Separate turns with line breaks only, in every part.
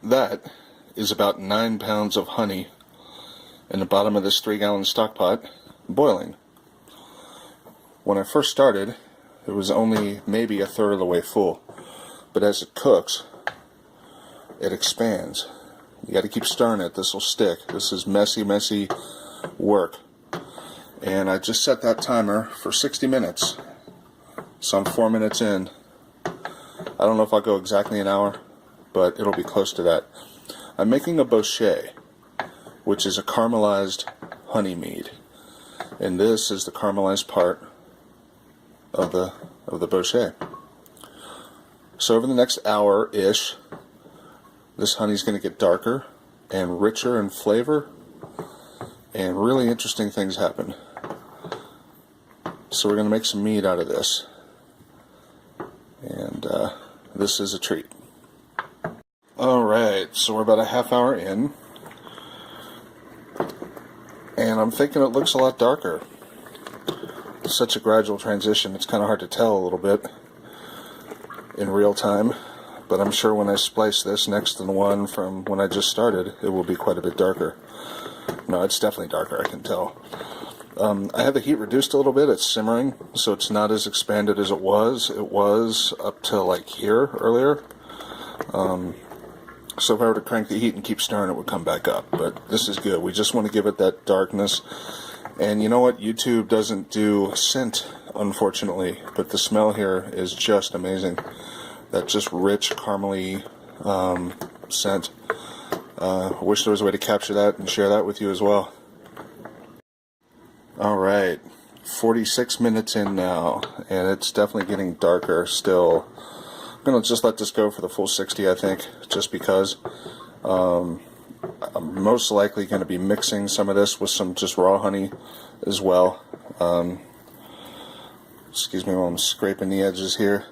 that is about 9 pounds of honey in the bottom of this 3-gallon stock pot boiling. When I first started, it was only maybe a third of the way full, but as it cooks, it expands. You got to keep stirring it. This will stick. This is messy work. And I just set that timer for 60 minutes. So I'm 4 minutes in. I don't know if I'll go exactly an hour, but it'll be close to that. I'm making a Bochet, which is a caramelized honey mead. And this is the caramelized part of the Bochet. So over the next hour-ish, this honey's going to get darker and richer in flavor, and really interesting things happen. So we're going to make some mead out of this, and this is a treat. Alright, so we're about a half hour in, and I'm thinking it looks a lot darker. It's such a gradual transition, it's kind of hard to tell a little bit in real time. But I'm sure when I splice this next to the one from when I just started, it will be quite a bit darker. No, it's definitely darker, I can tell. I have the heat reduced a little bit. It's simmering, so it's not as expanded as it was. It was up to like here earlier. So if I were to crank the heat and keep stirring, it would come back up. But this is good. We just want to give it that darkness. And you know what? YouTube doesn't do scent, unfortunately. But the smell here is just amazing. That just rich, caramely scent. I wish there was a way to capture that and share that with you as well. Alright, 46 minutes in now, and it's definitely getting darker still. I'm going to just let this go for the full 60, I think, just because. I'm most likely going to be mixing some of this with some just raw honey as well. Excuse me while I'm scraping the edges here.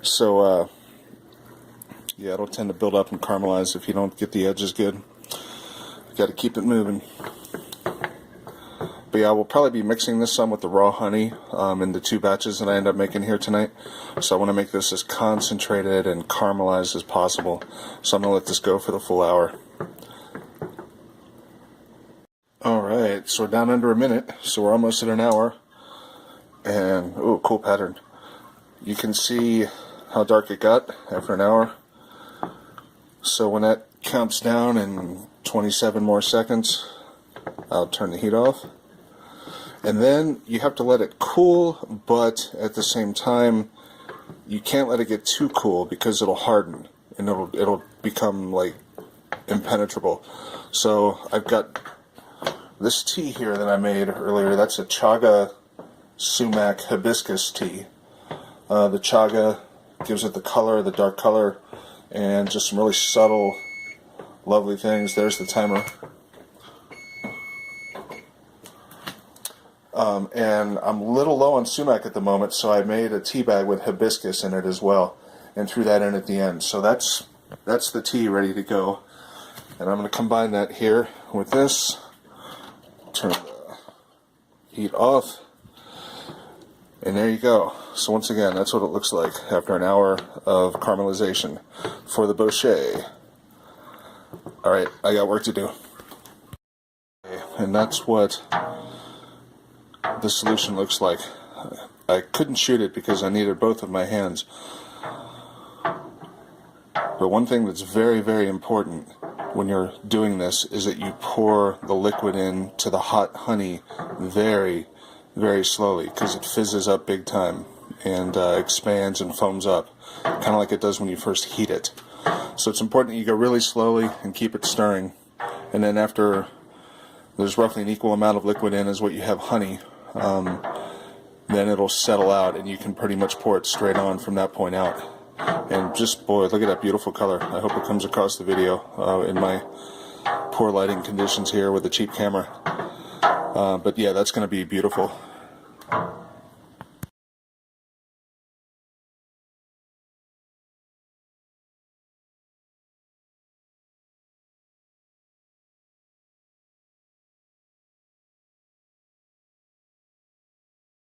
So, yeah, it'll tend to build up and caramelize if you don't get the edges good. You got to keep it moving. But yeah, we'll probably be mixing this some with the raw honey in the 2 batches that I end up making here tonight. So I want to make this as concentrated and caramelized as possible. So I'm going to let this go for the full hour. Alright, so we're down under a minute. So we're almost at an hour. And, ooh, cool pattern. You can see how dark it got after an hour. So when that counts down in 27 more seconds, I'll turn the heat off. And then you have to let it cool, but at the same time, you can't let it get too cool because it'll harden and it'll become like impenetrable. So I've got this tea here that I made earlier. That's a chaga sumac hibiscus tea. The chaga gives it the color, the dark color, and just some really subtle, lovely things. There's the timer. And I'm a little low on sumac at the moment, so I made a tea bag with hibiscus in it as well, and threw that in at the end. So that's the tea ready to go. And I'm going to combine that here with this. Turn the heat off. And there you go. So once again, that's what it looks like after an hour of caramelization for the Bochet. Alright, I got work to do. And that's what the solution looks like. I couldn't shoot it because I needed both of my hands. But one thing that's very, very important when you're doing this is that you pour the liquid into the hot honey very, very slowly, because it fizzes up big time and expands and foams up, kind of like it does when you first heat it. So it's important that you go really slowly and keep it stirring, and then after there's roughly an equal amount of liquid in as what you have honey, then it'll settle out and you can pretty much pour it straight on from that point out. And just, boy, look at that beautiful color. I hope it comes across the video in my poor lighting conditions here with a cheap camera. But yeah, that's going to be beautiful.